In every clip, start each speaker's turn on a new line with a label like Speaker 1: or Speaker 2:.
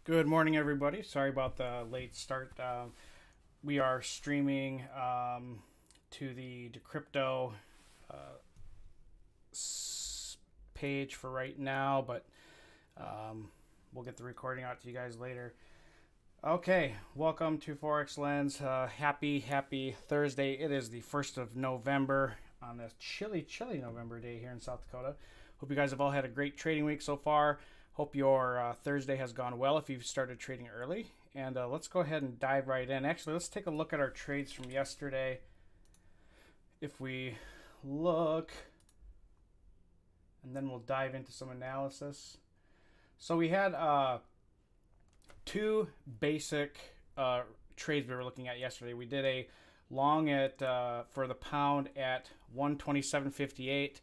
Speaker 1: Good morning, everybody. Sorry about the late start. We are streaming to the Decrypto page for right now, but we'll get the recording out to you guys later. Okay, welcome to Forex Lens. Happy Thursday. It is the 1st of November on this chilly November day here in South Dakota. Hope you guys have all had a great trading week so far. Hope your Thursday has gone well if you've started trading early. And let's go ahead and dive right in. Actually, let's take a look at our trades from yesterday. If we look, and then we'll dive into some analysis. So we had two basic trades we were looking at yesterday. We did a long at for the pound at 127.58.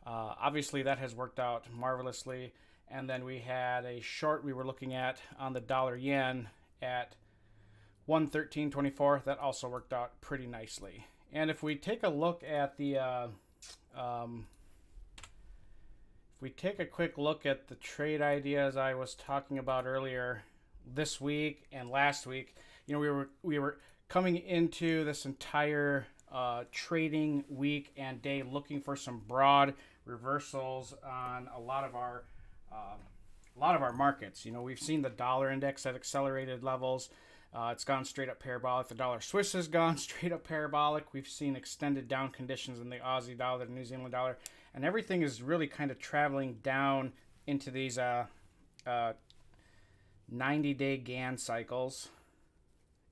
Speaker 1: Obviously, that has worked out marvelously. And then we had a short we were looking at on the dollar yen at 113.24. That also worked out pretty nicely. And if we take a look at the, if we take a quick look at the trade ideas I was talking about earlier this week and last week, you know, we were coming into this entire trading week and day looking for some broad reversals on a lot of our markets. You know, we've seen the dollar index at accelerated levels. It's gone straight up parabolic. The dollar Swiss has gone straight up parabolic. We've seen extended down conditions in the Aussie dollar, the New Zealand dollar, and everything is really kind of traveling down into these 90-day Gann cycles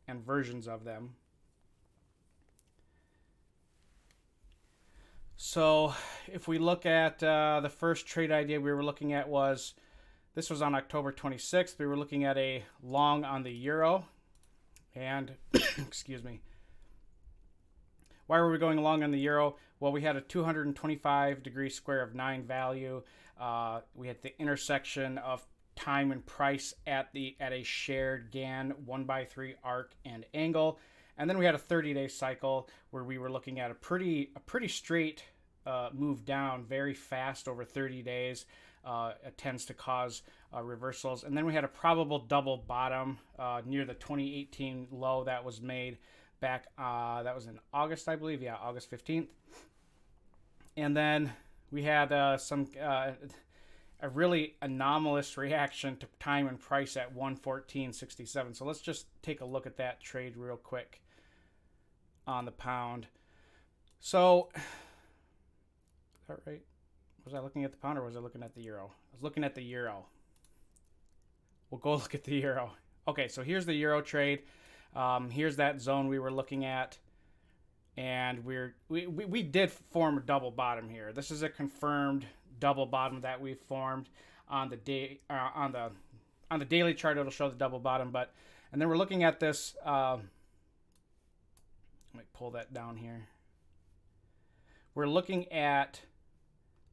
Speaker 1: and versions of them. So if we look at the first trade idea we were looking at this was on October 26th. We were looking at a long on the euro. And, excuse me. Why were we going long on the euro? Well, we had a 225-degree square of 9 value. We had the intersection of time and price at a shared Gann 1x3 arc and angle. And then we had a 30-day cycle where we were looking at a pretty straight move down very fast over 30 days. It tends to cause reversals. And then we had a probable double bottom near the 2018 low that was made back, that was in August, I believe. Yeah, August 15th. And then we had a really anomalous reaction to time and price at 114.67. So let's just take a look at that trade real quick on the pound. So, is that right? Was I looking at the pound or was I looking at the euro? I was looking at the euro. We'll go look at the euro. Okay, so here's the euro trade. Here's that zone we were looking at. And we did form a double bottom here. This is a confirmed double bottom that we formed on the day on the daily chart. It'll show the double bottom, and then we're looking at this. Let me pull that down here. We're looking at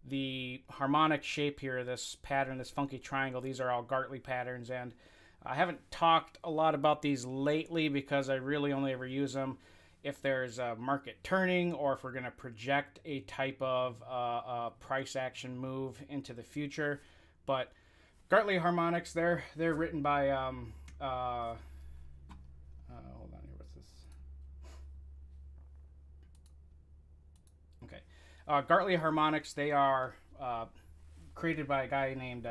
Speaker 1: the harmonic shape here, this pattern, this funky triangle. These are all Gartley patterns, and I haven't talked a lot about these lately because I really only ever use them if there's a market turning or if we're going to project a type of price action move into the future. But Gartley Harmonics, they're written by hold on here, what's this? Okay, Gartley Harmonics, they are created by a guy named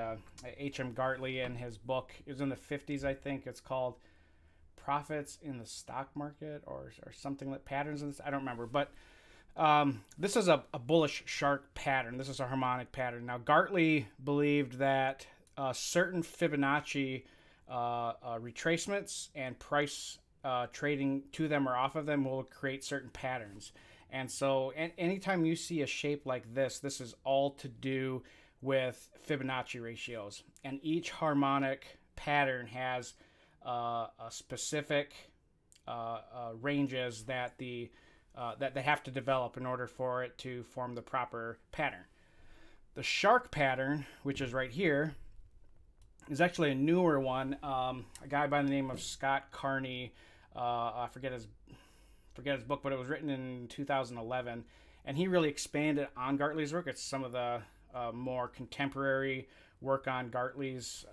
Speaker 1: H.M. Gartley, and his book is in the 50s, I think. It's called Profits in the Stock Market or something like patterns in this. I don't remember, but this is a bullish shark pattern. This is a harmonic pattern. Now, Gartley believed that certain Fibonacci retracements and price trading to them or off of them will create certain patterns. And so anytime you see a shape like this is all to do with Fibonacci ratios. And each harmonic pattern has a specific ranges that that they have to develop in order for it to form the proper pattern. The shark pattern, which is right here, is actually a newer one. A guy by the name of Scott Carney, I forget his book, but it was written in 2011, and he really expanded on Gartley's work. It's some of the more contemporary work on Gartley's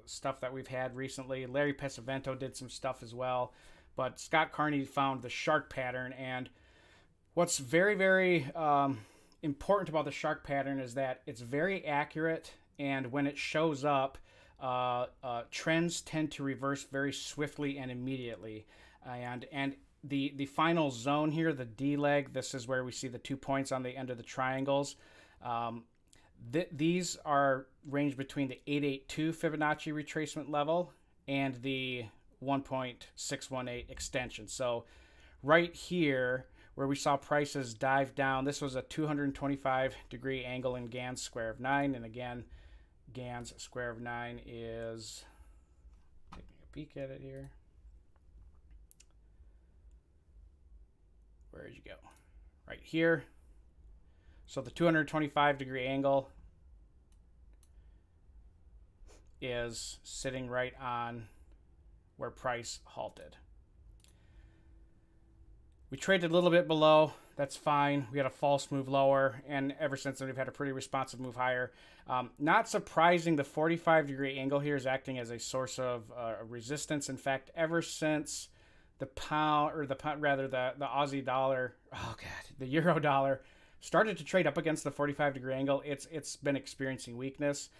Speaker 1: stuff that we've had recently. Larry Pesavento did some stuff as well. But Scott Carney found the shark pattern. And what's very, very important about the shark pattern is that it's very accurate. And when it shows up, trends tend to reverse very swiftly and immediately. And the final zone here, the D leg, this is where we see the 2 points on the end of the triangles. These are ranged between the 882 Fibonacci retracement level and the 1.618 extension. So right here, where we saw prices dive down, this was a 225-degree angle in Gann's square of 9. And again, Gann's square of 9 is, taking a peek at it here. Where did you go? Right here. So the 225-degree angle is sitting right on where price halted. We traded a little bit below. That's fine. We had a false move lower, and ever since then we've had a pretty responsive move higher. Not surprising, the 45-degree angle here is acting as a source of resistance. In fact, ever since the pound, or the Aussie dollar, oh god, the euro dollar started to trade up against the 45-degree angle, it's been experiencing weakness.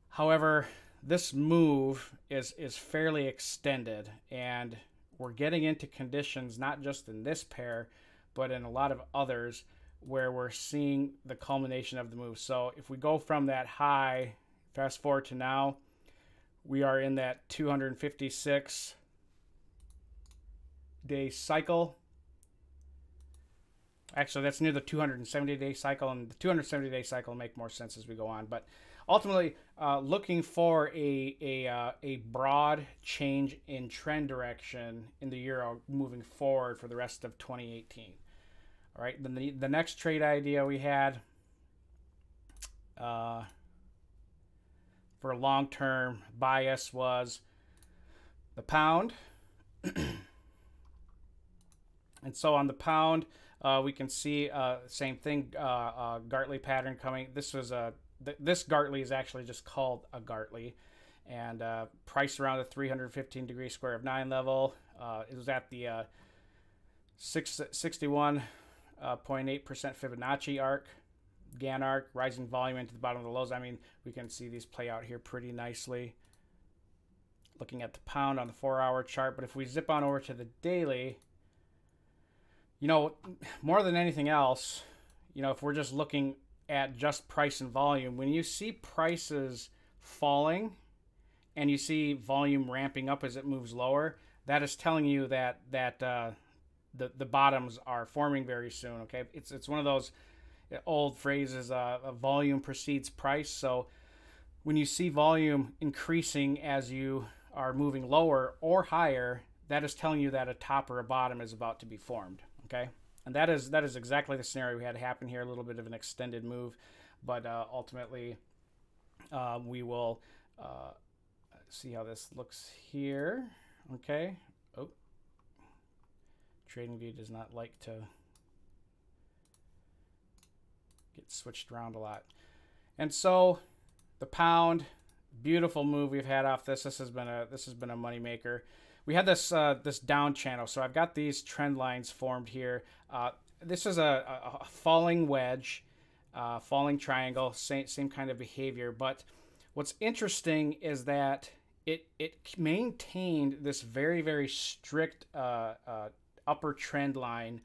Speaker 1: However, this move is fairly extended, and we're getting into conditions not just in this pair, but in a lot of others where we're seeing the culmination of the move. So if we go from that high, fast forward to now, we are in that 256-day cycle. Actually, that's near the 270-day cycle, and the 270-day cycle will make more sense as we go on. But ultimately, looking for a broad change in trend direction in the euro moving forward for the rest of 2018. All right, then the next trade idea we had for long-term bias was the pound. And so on the pound, we can see same thing, Gartley pattern coming. This was this Gartley is actually just called a Gartley, and priced around the 315-degree square of 9 level. It was at the 61.8% Fibonacci arc, Gann arc, rising volume into the bottom of the lows. I mean, we can see these play out here pretty nicely. Looking at the pound on the 4-hour chart, but if we zip on over to the daily, you know, more than anything else, you know, if we're just looking at just price and volume, when you see prices falling and you see volume ramping up as it moves lower, that is telling you that the bottoms are forming very soon. Okay, it's one of those old phrases, volume precedes price. So when you see volume increasing as you are moving lower or higher, that is telling you that a top or a bottom is about to be formed. Okay, and that is exactly the scenario we had happen here. A little bit of an extended move, but ultimately we will see how this looks here. Okay. Oh, TradingView does not like to get switched around a lot. And so the pound, beautiful move we've had off this. This has been a moneymaker. We had this this down channel, so I've got these trend lines formed here. This is a falling wedge, falling triangle, same kind of behavior. But what's interesting is that it maintained this very, very strict upper trend line,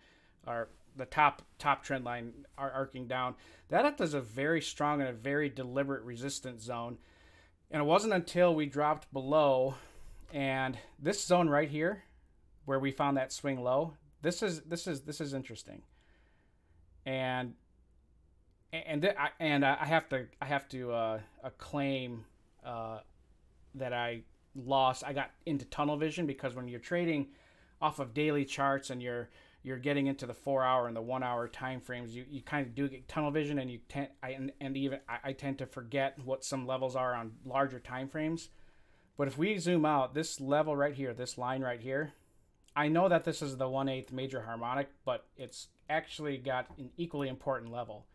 Speaker 1: or the top trend line arcing down. That acted as a very strong and a very deliberate resistance zone. And it wasn't until we dropped below, and this zone right here, where we found that swing low, this is interesting. And I have to claim that I lost. I got into tunnel vision, because when you're trading off of daily charts and you're getting into the 4-hour and the 1-hour time frames, you kind of do get tunnel vision, and I tend to forget what some levels are on larger time frames. But if we zoom out, this level right here, this line right here, I know that this is the 1/8 major harmonic, but it's actually got an equally important level.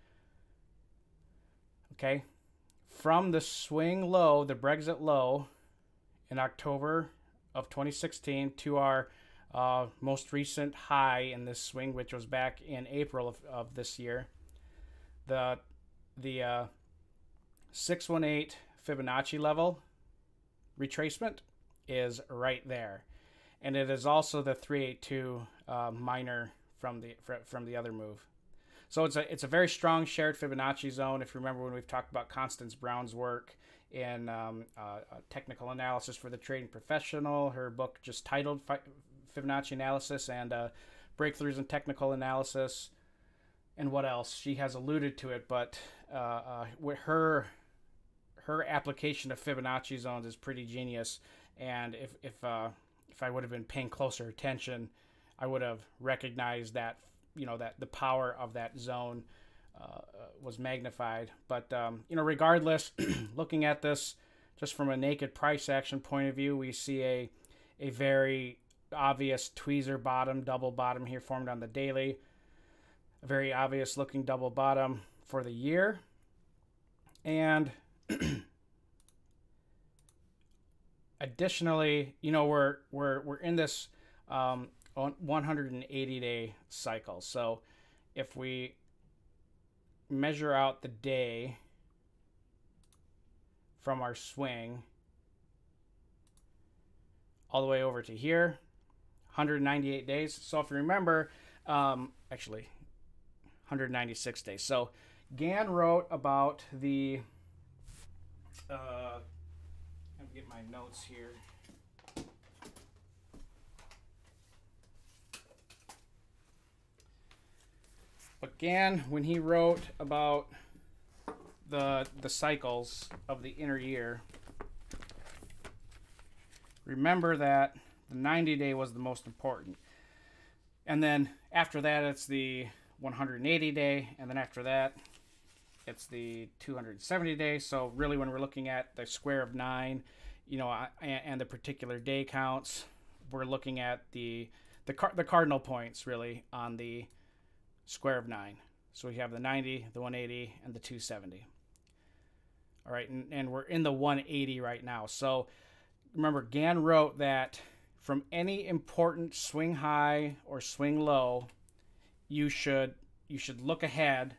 Speaker 1: Okay, from the swing low, the Brexit low in October of 2016 to our most recent high in this swing, which was back in April of this year. The 618 Fibonacci level retracement is right there, and it is also the 382 minor from the other move. So it's a very strong shared Fibonacci zone. If you remember when we've talked about Constance Brown's work in technical analysis for the trading professional, her book just titled Fibonacci Analysis and Breakthroughs in Technical Analysis, and what else? She has alluded to it, but with her application of Fibonacci zones is pretty genius. And if I would have been paying closer attention, I would have recognized that, that the power of that zone was magnified. But regardless, looking at this just from a naked price action point of view, we see a very obvious tweezer bottom, double bottom here formed on the daily. A very obvious looking double bottom for the year. And additionally, we're in this 180-day cycle. So if we measure out the day from our swing all the way over to here, 198 days. So if you remember, actually 196 days. So Gann wrote about the let me get my notes here. But Gann, when he wrote about the cycles of the inner year, remember that the 90-day was the most important. And then after that, it's the 180-day. And then after that, it's the 270-day. So really, when we're looking at the square of 9, and the particular day counts, we're looking at the cardinal points, really, on the square of 9. So we have the 90, the 180, and the 270. All right, and we're in the 180 right now. So remember, Gann wrote that from any important swing high or swing low, you should look ahead,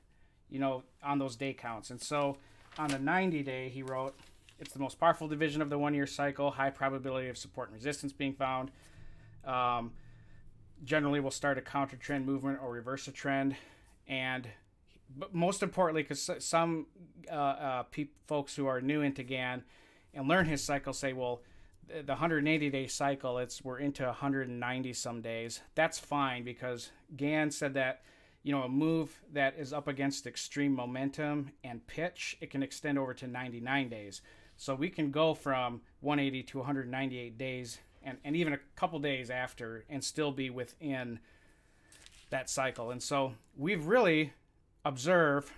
Speaker 1: on those day counts. And so on the 90-day, he wrote, it's the most powerful division of the one-year cycle, high probability of support and resistance being found. Generally, we'll start a counter trend movement or reverse a trend. But most importantly, because some folks who are new into Gann and learn his cycle say, well, the 180-day cycle, we're into 190 some days. That's fine, because Gann said that, a move that is up against extreme momentum and pitch, it can extend over to 99 days. So we can go from 180 to 198 days and even a couple days after and still be within that cycle. And so we've really observed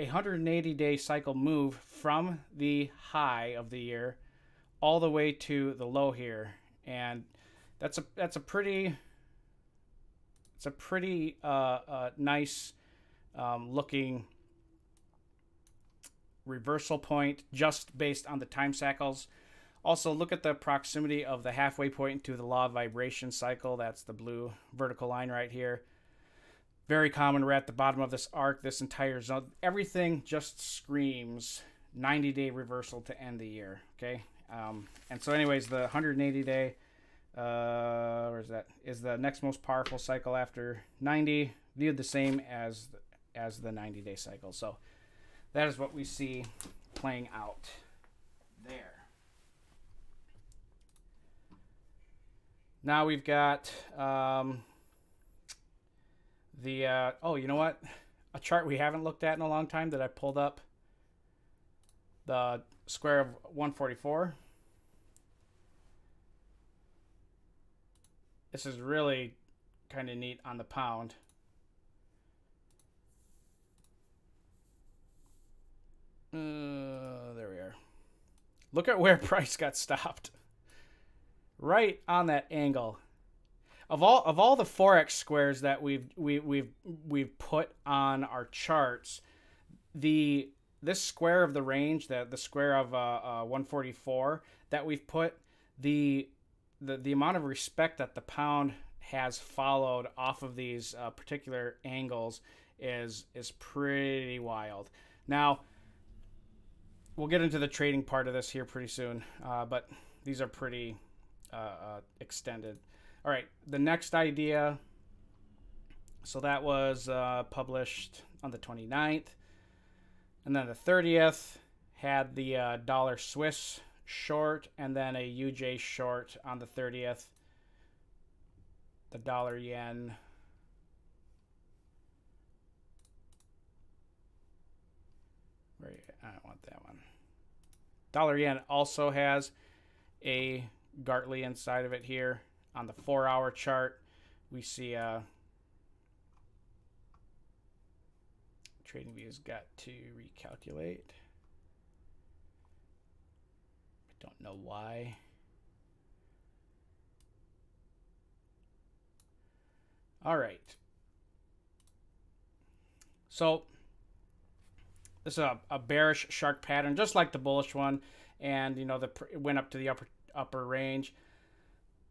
Speaker 1: a 180-day cycle move from the high of the year all the way to the low here, and that's a pretty nice looking reversal point just based on the time cycles. Also, look at the proximity of the halfway point to the law of vibration cycle. That's the blue vertical line right here. Very common. We're at the bottom of this arc, this entire zone. Everything just screams 90-day reversal to end the year. Okay. And so anyways, the 180-day, where is that? Is the next most powerful cycle after 90, viewed the same as the 90-day cycle. So that is what we see playing out there. Now we've got oh, you know what? A chart we haven't looked at in a long time that I pulled up. The square of 144. This is really kind of neat on the pound. There we are. Look at where price got stopped. Right on that angle. Of all the Forex squares that we've put on our charts, the this square of the range, the square of 144 that we've put, the amount of respect that the pound has followed off of these particular angles is pretty wild. Now, we'll get into the trading part of this here pretty soon, but these are pretty extended. All right, the next idea, so that was published on the 29th, and then the 30th had the dollar Swiss short, and then a UJ short on the 30th. The dollar yen. I don't want that one. Dollar yen also has a Gartley inside of it here. On the 4-hour chart, we see trading views got to recalculate. I don't know why. All right. So this is a bearish shark pattern, just like the bullish one, and you know it went up to the upper range.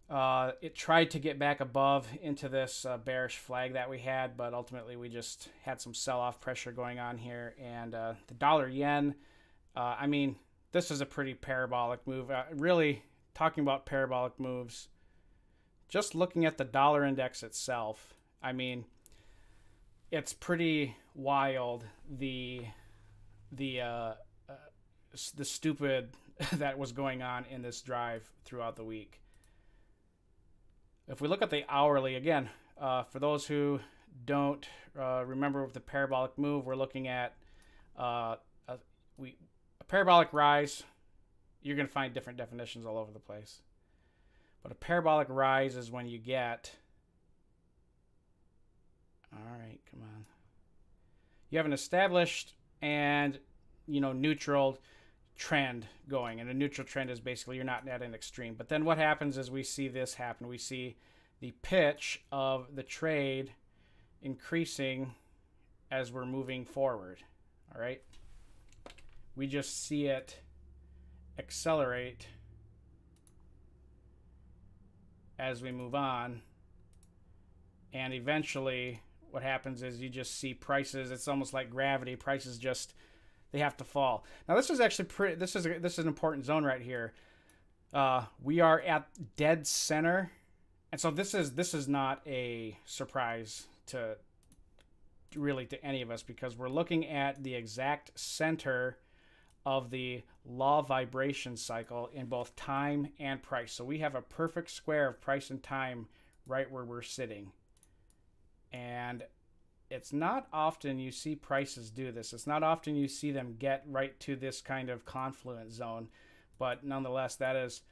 Speaker 1: It tried to get back above into this bearish flag that we had, but ultimately we just had some sell-off pressure going on here. And the dollar yen, I mean, this is a pretty parabolic move. Really, talking about parabolic moves, just looking at the dollar index itself, I mean, it's pretty wild the stupid that was going on in this drive throughout the week. If we look at the hourly, again, for those who don't remember with the parabolic move, we're looking at a parabolic rise. You're going to find different definitions all over the place. But a parabolic rise is when you get, all right, come on. You have an established and, you know, neutral trend going, and a neutral trend is basically you're not at an extreme. But then what happens is we see this happen. We see the pitch of the trade increasing as we're moving forward. All right, we just see it accelerate as we move on, and eventually what happens is you just see prices, it's almost like gravity, prices just, they have to fall. Now this is actually pretty, this is an important zone right here. We are at dead center, and so this is not a surprise to any of us, because we're looking at the exact center of the law vibration cycle in both time and price. So we have a perfect square of price and time right where we're sitting. And it's not often you see prices do this. It's not often you see them get right to this kind of confluence zone, but nonetheless, that is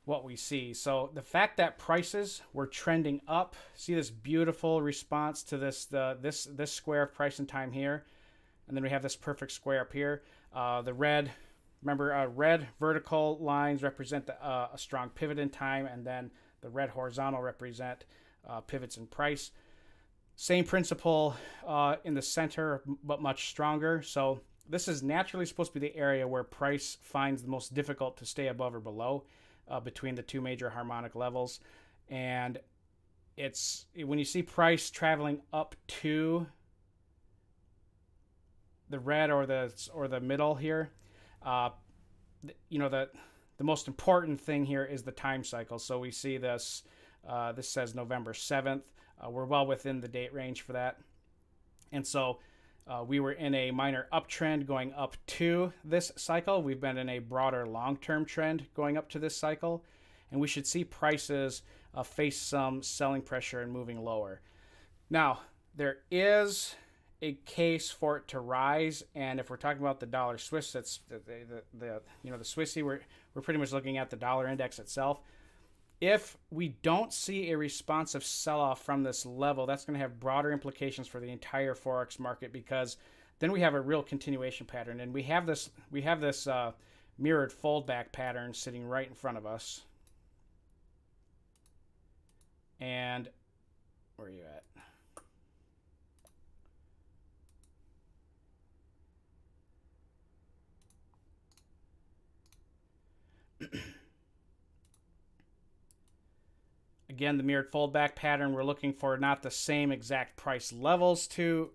Speaker 1: what we see. So the fact that prices were trending up, see this beautiful response to this this square of price and time here, and then we have this perfect square up here. The red, remember, red vertical lines represent a strong pivot in time, and then the red horizontal represent pivots in price. Same principle in the center, but much stronger. So this is naturally supposed to be the area where price finds the most difficult to stay above or below between the two major harmonic levels. And it's when you see price traveling up to the red or the middle here, you know, the most important thing here is the time cycle. So we see this, this says November 7th. We're well within the date range for that. And so we were in a minor uptrend going up to this cycle. We've been in a broader long-term trend going up to this cycle. And we should see prices face some selling pressure and moving lower. Now, there is a case for it to rise, and if we're talking about the dollar Swiss, that's the Swissy, we're pretty much looking at the dollar index itself. If we don't see a responsive sell-off from this level, that's going to have broader implications for the entire Forex market, because then we have a real continuation pattern, and we have this mirrored fold-back pattern sitting right in front of us. And where are you at? All Again, the mirrored foldback pattern, we're looking for not the same exact price levels to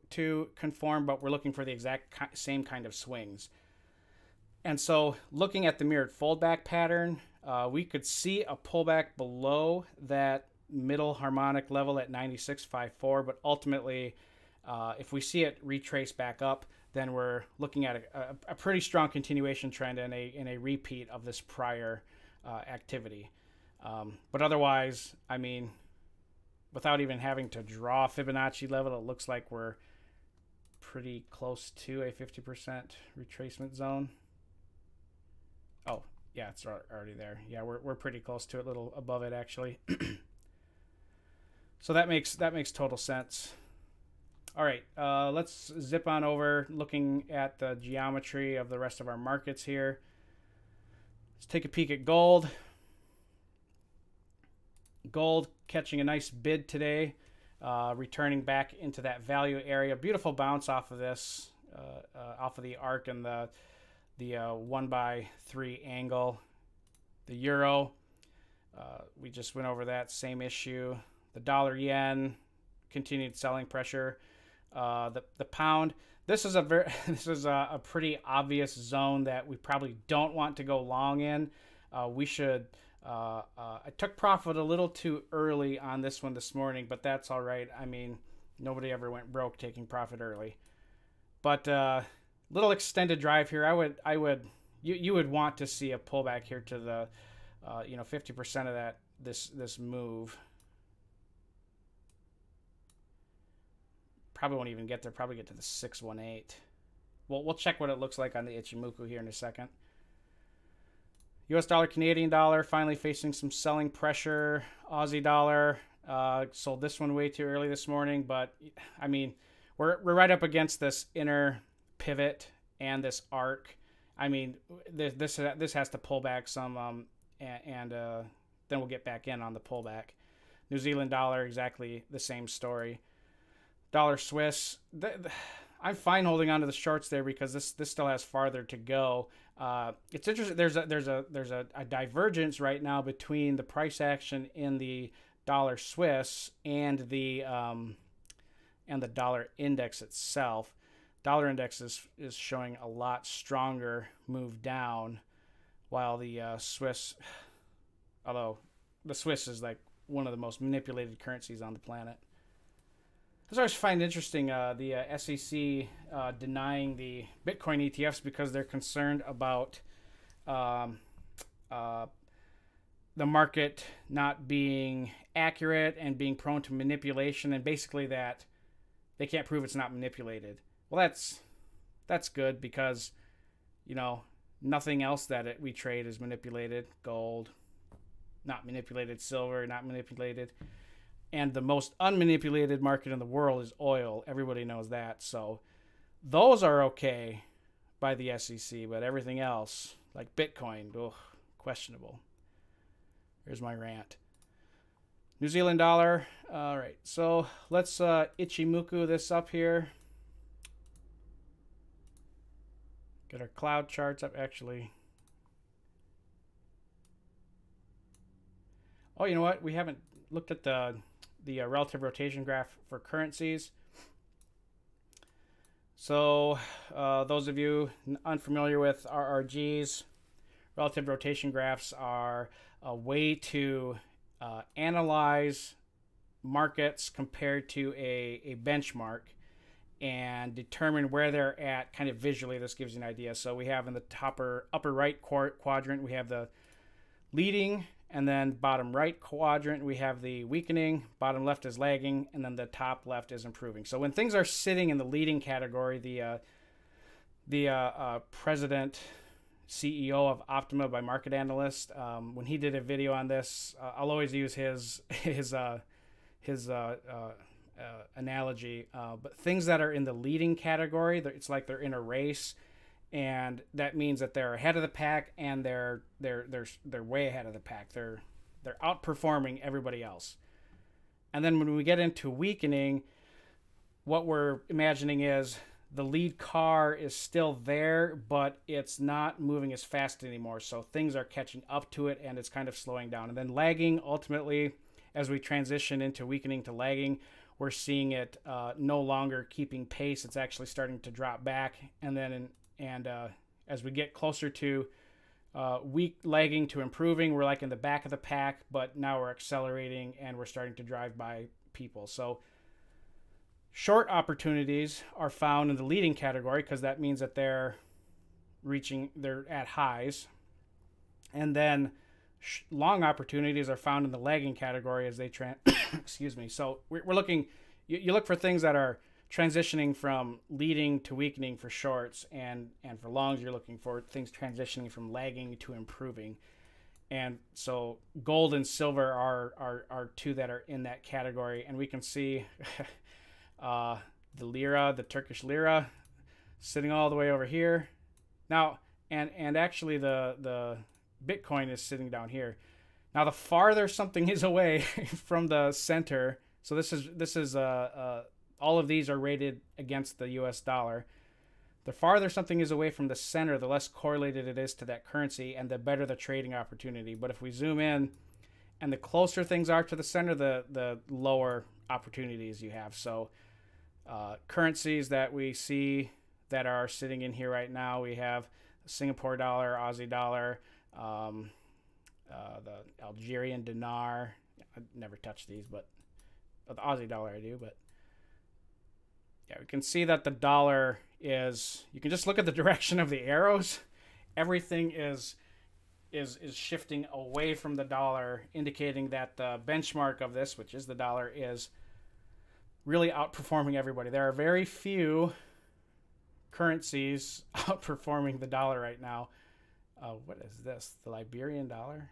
Speaker 1: conform, but we're looking for the exact same kind of swings. And so looking at the mirrored foldback pattern, we could see a pullback below that middle harmonic level at 96.54, but ultimately, if we see it retrace back up, then we're looking at a pretty strong continuation trend and a repeat of this prior activity. But otherwise, I mean, without even having to draw a Fibonacci level, it looks like we're pretty close to a 50% retracement zone. Oh, yeah, it's already there. Yeah, we're pretty close to it, a little above it actually. So that makes total sense. All right, let's zip on over looking at the geometry of the rest of our markets here. Let's take a peek at gold. Gold catching a nice bid today, returning back into that value area. Beautiful bounce off of this, off of the arc and the 1x3 angle. The euro, we just went over that same issue. The dollar yen, continued selling pressure. The pound. This is a pretty obvious zone that we probably don't want to go long in. We should. I took profit a little too early on this one this morning, but that's all right. I mean, nobody ever went broke taking profit early. But little extended drive here. You would want to see a pullback here to the 50% of that this move. Probably won't even get there. Probably get to the 618. We'll check what it looks like on the Ichimoku here in a second. U.S. dollar, Canadian dollar, finally facing some selling pressure. Aussie dollar, sold this one way too early this morning, but I mean, we're right up against this inner pivot and this arc. I mean, this has to pull back some, and then we'll get back in on the pullback. New Zealand dollar, exactly the same story. Dollar Swiss, I'm fine holding on to the shorts there because this still has farther to go. It's interesting. There's a divergence right now between the price action in the dollar Swiss and the dollar index itself. Dollar index is showing a lot stronger move down, while the Swiss, although the Swiss is like one of the most manipulated currencies on the planet. I always find interesting the SEC denying the Bitcoin ETFs because they're concerned about the market not being accurate and being prone to manipulation, and basically that they can't prove it's not manipulated. Well, that's good because, nothing else that we trade is manipulated. Gold, not manipulated. Silver, not manipulated. And the most unmanipulated market in the world is oil. Everybody knows that. So those are okay by the SEC, but everything else, like Bitcoin, questionable. Here's my rant. New Zealand dollar. All right, so let's Ichimoku this up here. Get our cloud charts up, actually. Oh, you know what? We haven't looked at the relative rotation graph for currencies. So those of you unfamiliar with RRGs, relative rotation graphs are a way to analyze markets compared to a benchmark and determine where they're at kind of visually. This gives you an idea. So we have in the upper right quadrant, we have the leading, and then bottom right quadrant, we have the weakening, bottom left is lagging, and then the top left is improving. So when things are sitting in the leading category, the president, CEO of Optima by Market Analyst, when he did a video on this, I'll always use his analogy. But things that are in the leading category, it's like they're in a race, and that means that they're ahead of the pack, and they're way ahead of the pack. They're outperforming everybody else. And then when we get into weakening, what we're imagining is the lead car is still there, but it's not moving as fast anymore. So things are catching up to it and it's kind of slowing down. And then lagging, ultimately, as we transition into weakening to lagging, we're seeing it no longer keeping pace. It's actually starting to drop back. And then as we get closer to weak lagging to improving, we're like in the back of the pack, but now we're accelerating and we're starting to drive by people. So short opportunities are found in the leading category because that means that they're at highs. And then long opportunities are found in the lagging category as they excuse me. So we're looking, you look for things that are transitioning from leading to weakening for shorts, and for longs you're looking for things transitioning from lagging to improving. And so gold and silver are two that are in that category. And we can see the lira, the Turkish lira, sitting all the way over here now, and actually the Bitcoin is sitting down here. Now, the farther something is away from the center, so this is all of these are rated against the US dollar. The farther something is away from the center, the less correlated it is to that currency and the better the trading opportunity. But if we zoom in, and the closer things are to the center, the lower opportunities you have. So currencies that we see that are sitting in here right now, we have the Singapore dollar, Aussie dollar, the Algerian dinar. I never touch these, but the Aussie dollar I do. But yeah, we can see that the dollar is, you can just look at the direction of the arrows. Everything is shifting away from the dollar, indicating that the benchmark of this, which is the dollar, is really outperforming everybody. There are very few currencies outperforming the dollar right now. What is this? The Liberian dollar?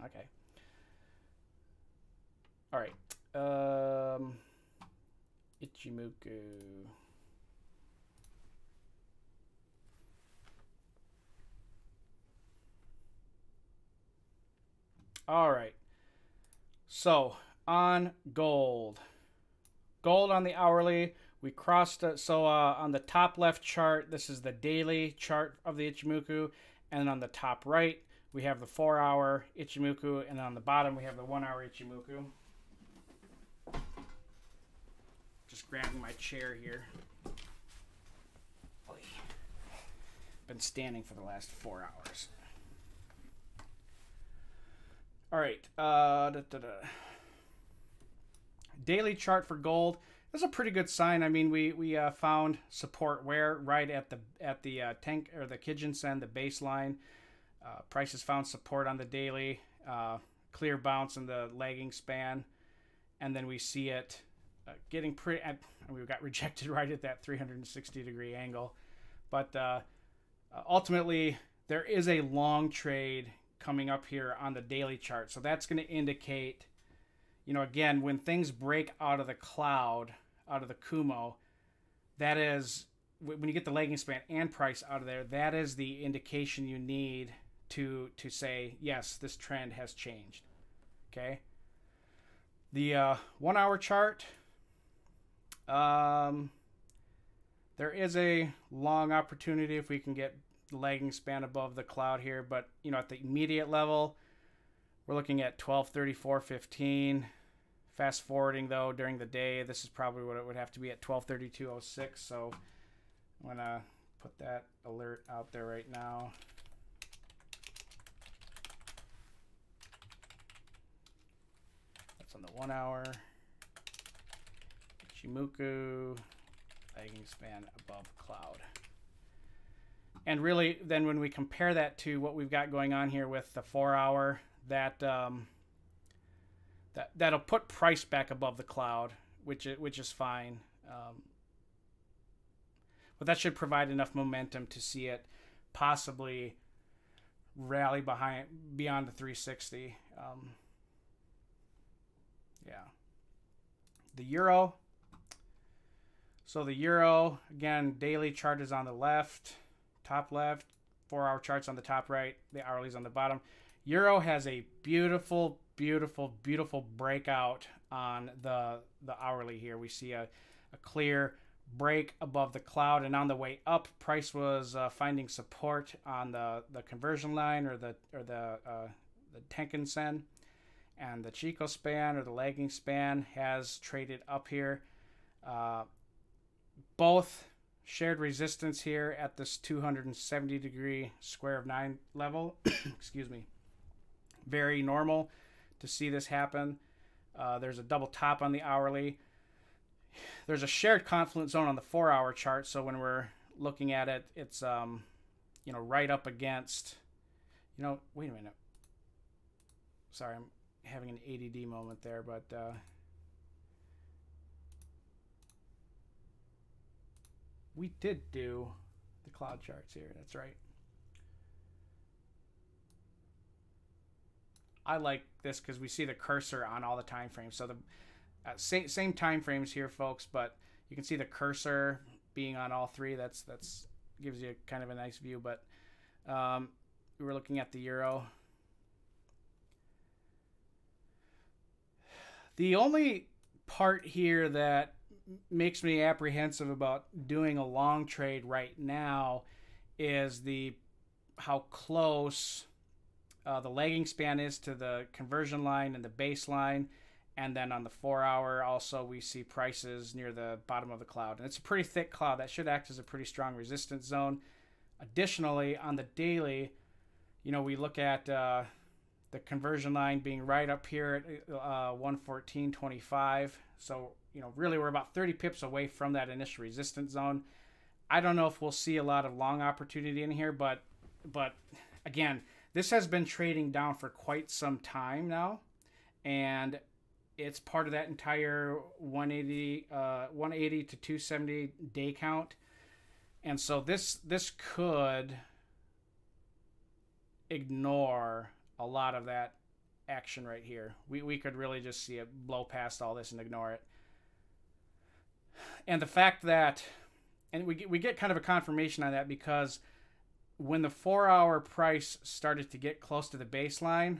Speaker 1: Okay. All right. Ichimoku. All right. So on gold. Gold on the hourly, we crossed on the top left chart, this is the daily chart of the Ichimoku, and on the top right we have the 4-hour Ichimoku, and on the bottom we have the 1-hour Ichimoku. Just grabbing my chair here. Been standing for the last 4 hours. All right. Daily chart for gold. That's a pretty good sign. I mean, we found support where right at the tank or the Kijun-sen, the baseline. Prices found support on the daily, clear bounce in the lagging span, and then we see it getting pretty. We got rejected right at that 360-degree angle, but ultimately there is a long trade coming up here on the daily chart, so that's going to indicate, you know, again, when things break out of the cloud, out of the Kumo, that is, when you get the lagging span and price out of there, that is the indication you need to say, yes, this trend has changed. Okay. The 1-hour chart, there is a long opportunity if we can get the lagging span above the cloud here, but, you know, at the immediate level, we're looking at 1234.15. Fast forwarding though during the day, this is probably what it would have to be at 1232.06. So I'm gonna put that alert out there right now. That's on the 1-hour. Ichimoku, lagging span above cloud. And really, then when we compare that to what we've got going on here with the 4-hour, that'll put price back above the cloud, which is fine. But that should provide enough momentum to see it possibly rally beyond the 360. Yeah. The euro. So the euro, again, daily chart is on the left, top left, 4-hour charts on the top right, the hourly's on the bottom. Euro has a beautiful, beautiful, beautiful breakout on the hourly here. We see a clear break above the cloud, and on the way up, price was finding support on the conversion line or the Tenkan Sen, and the Chico span or the lagging span has traded up here. Both shared resistance here at this 270 degree square of 9 level. Excuse me. Very normal to see this happen. There's a double top on the hourly. There's a shared confluence zone on the 4-hour chart, so when we're looking at it, it's you know, right up against, you know, wait a minute. Sorry, I'm having an ADD moment there, but we did do the cloud charts here. That's right. I like this because we see the cursor on all the time frames. So the same time frames here, folks, but you can see the cursor being on all three. That's gives you kind of a nice view. But we were looking at the euro. The only part here that makes me apprehensive about doing a long trade right now is how close the lagging span is to the conversion line and the baseline. And then on the 4-hour, also we see prices near the bottom of the cloud. And it's a pretty thick cloud. That should act as a pretty strong resistance zone. Additionally, on the daily, you know, we look at the conversion line being right up here at 114.25. So, you know, really we're about 30 pips away from that initial resistance zone. I don't know if we'll see a lot of long opportunity in here, but again, this has been trading down for quite some time now, and it's part of that entire 180 to 270 day count. And so this could ignore a lot of that action right here. We could really just see it blow past all this and ignore it. And the fact that, and we get kind of a confirmation on that, because when the 4-hour price started to get close to the baseline,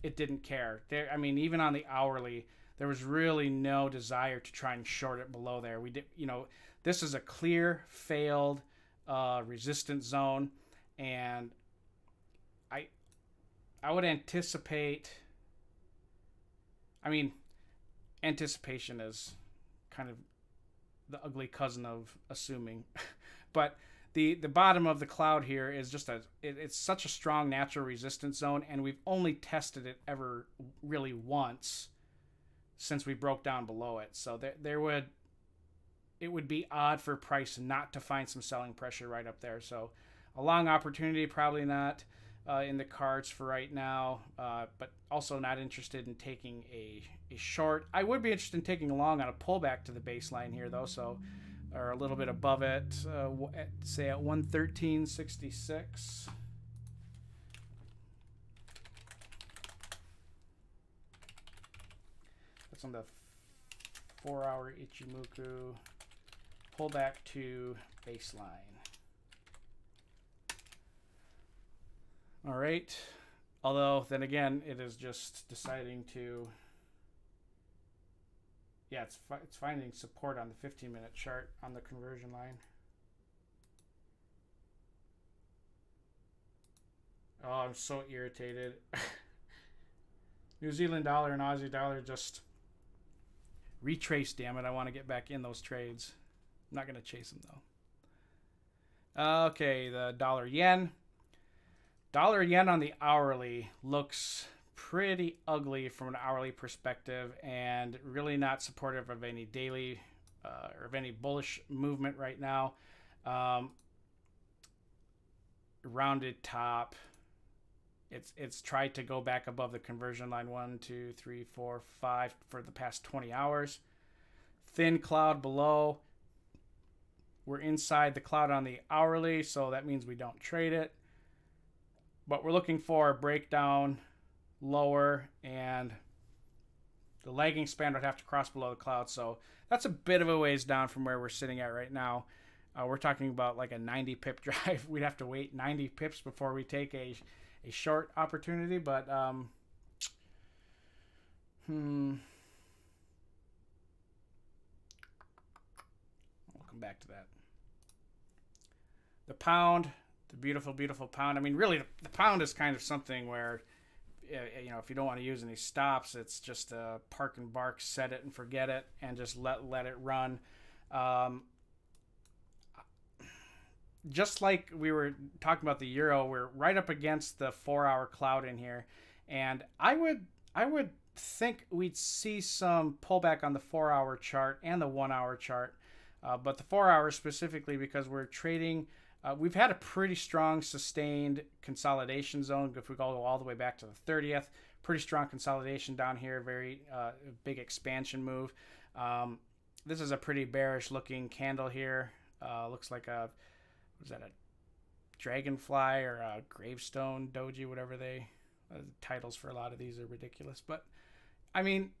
Speaker 1: it didn't care. I mean, even on the hourly, there was really no desire to try and short it below there. We did, you know, this is a clear failed resistance zone, and I would anticipate. I mean, anticipation is kind of the ugly cousin of assuming, but the bottom of the cloud here is just it's such a strong natural resistance zone, and we've only tested it ever really once since we broke down below it. So it would be odd for price not to find some selling pressure right up there. So a long opportunity, probably not in the cards for right now, but also not interested in taking a short. I would be interested in taking a long on a pullback to the baseline here, though, so or a little bit above it, say at 113.66. That's on the 4-hour Ichimoku. Pullback to baseline. All right. Although, then again, it is just deciding to... Yeah, it's finding support on the 15-minute chart on the conversion line. Oh, I'm so irritated. New Zealand dollar and Aussie dollar just retrace, damn it. I want to get back in those trades. I'm not going to chase them, though. Okay, the dollar yen. Dollar yen on the hourly looks pretty ugly from an hourly perspective, and really not supportive of any daily or of any bullish movement right now. Rounded top. It's tried to go back above the conversion line 1, 2, 3, 4, 5 for the past 20 hours. Thin cloud below. We're inside the cloud on the hourly, so that means we don't trade it. But we're looking for a breakdown lower, and the lagging span would have to cross below the cloud. So that's a bit of a ways down from where we're sitting at right now. We're talking about like a 90 pip drive. We'd have to wait 90 pips before we take a short opportunity, but come back to that. The pound, the beautiful, beautiful pound. I mean, really, the pound is kind of something where, you know, if you don't want to use any stops, it's just a park and bark, set it and forget it, and just let it run. Just like we were talking about the euro, we're right up against the 4-hour cloud in here, and I would think we'd see some pullback on the 4-hour chart and the 1-hour chart, but the 4-hour specifically because we're trading. We've had a pretty strong sustained consolidation zone. If we go all the way back to the 30th, pretty strong consolidation down here, very big expansion move. This is a pretty bearish looking candle here. Looks like a, what is that, a dragonfly or a gravestone doji, whatever they, titles for a lot of these are ridiculous. But I mean,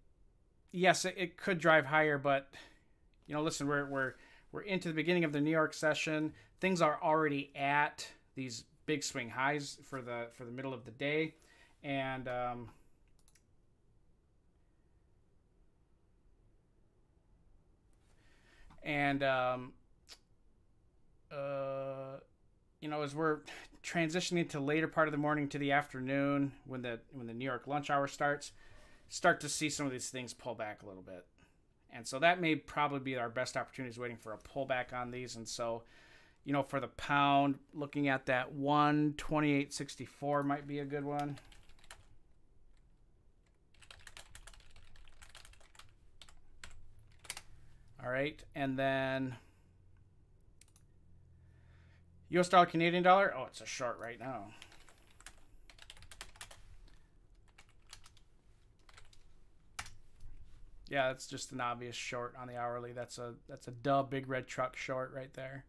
Speaker 1: yes, it could drive higher, but you know, listen, we're into the beginning of the New York session. Things are already at these big swing highs for the middle of the day, and you know, as we're transitioning to later part of the morning to the afternoon, when the New York lunch hour starts, start to see some of these things pull back a little bit. And so that may probably be our best opportunities, waiting for a pullback on these. And so, you know, for the pound, looking at that 128.64 might be a good one. All right, and then US dollar, Canadian dollar. Oh, it's a short right now. Yeah, that's just an obvious short on the hourly. That's a dub big red truck short right there.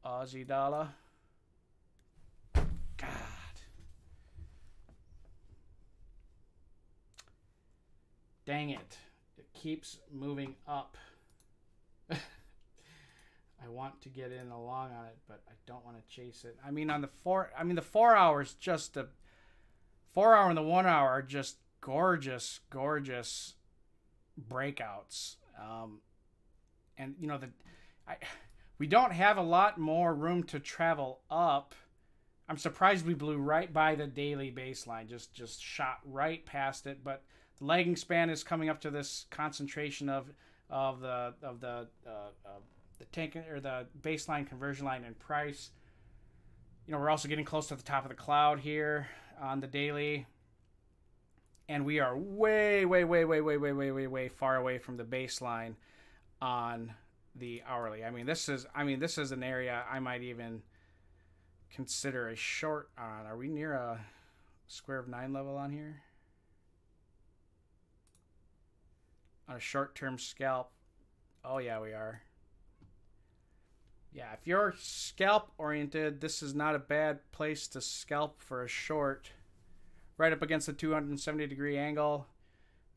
Speaker 1: Aussie dollar. God. Dang it. It keeps moving up. I want to get in along on it, but I don't want to chase it. I mean, on the the 4 hours, just the 4 hour and the 1 hour are just gorgeous, gorgeous breakouts. And you know, we don't have a lot more room to travel up. I'm surprised we blew right by the daily baseline, just shot right past it. But the lagging span is coming up to this concentration of the tank or the baseline conversion line and price. You know, we're also getting close to the top of the cloud here on the daily, and we are way far away from the baseline on the hourly. I mean, this is an area I might even consider a short on. Are we near a square of 9 level on here? On a short-term scalp. Oh yeah, we are. Yeah, if you're scalp oriented, this is not a bad place to scalp for a short. Right up against the 270-degree angle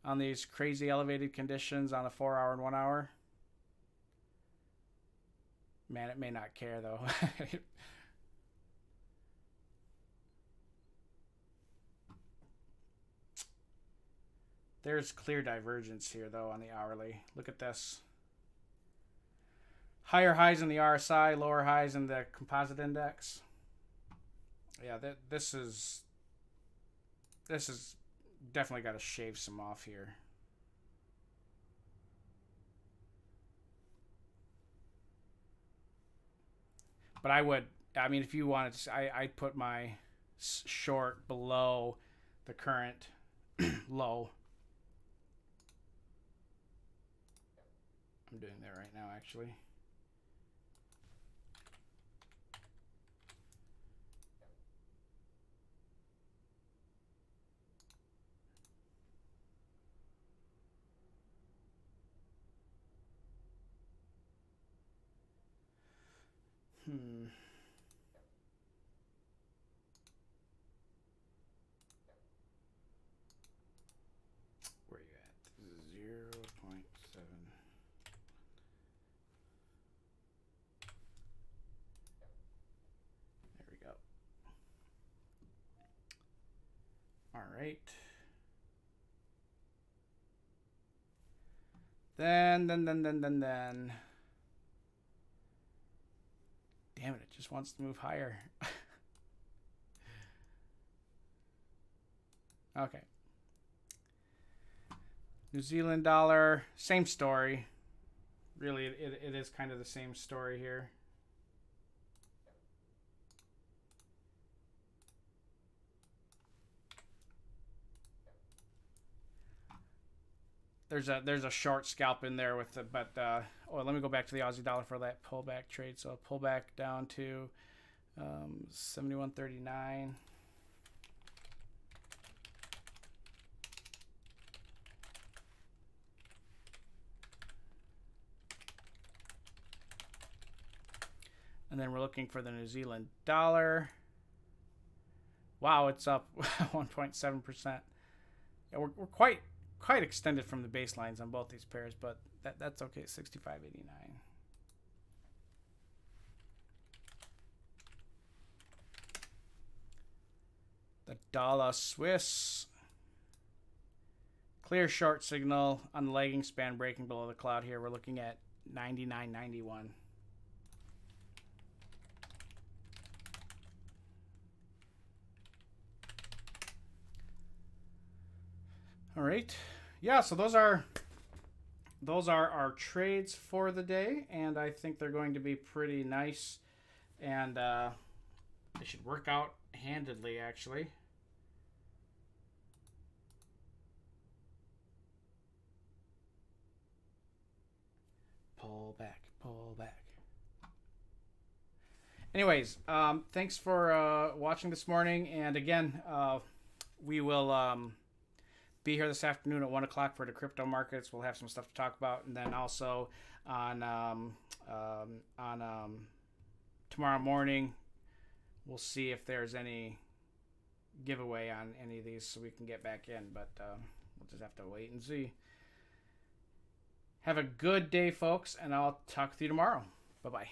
Speaker 1: on these crazy elevated conditions on a 4 hour and 1 hour. Man, it may not care though. There's clear divergence here though on the hourly. Look at this. Higher highs in the RSI, lower highs in the composite index. Yeah, this is definitely got to shave some off here. But I mean, if you wanted to, I'd put my short below the current low. I'm doing that right now, actually. Where are you at? 0.7. There we go. All right. Then. Damn it, it just wants to move higher. Okay. New Zealand dollar, same story. Really, it is kind of the same story here. There's a short scalp in there with the, but oh, let me go back to the Aussie dollar for that pullback trade. So pullback down to 71.39. And then we're looking for the New Zealand dollar. Wow, it's up 1.7%. Yeah, we're quite extended from the baselines on both these pairs, but that's okay. 65.89. The dollar Swiss. Clear short signal on the lagging span breaking below the cloud here. We're looking at 99.91. All right. Yeah, so those are our trades for the day, and I think they're going to be pretty nice, and they should work out handedly, actually. Pull back, pull back. Anyways, thanks for watching this morning, and again, we will be here this afternoon at 1 o'clock for the crypto markets. We'll have some stuff to talk about, and then also on tomorrow morning, we'll see if there's any giveaway on any of these so we can get back in, but we'll just have to wait and see. Have a good day, folks, and I'll talk with you tomorrow. Bye-bye.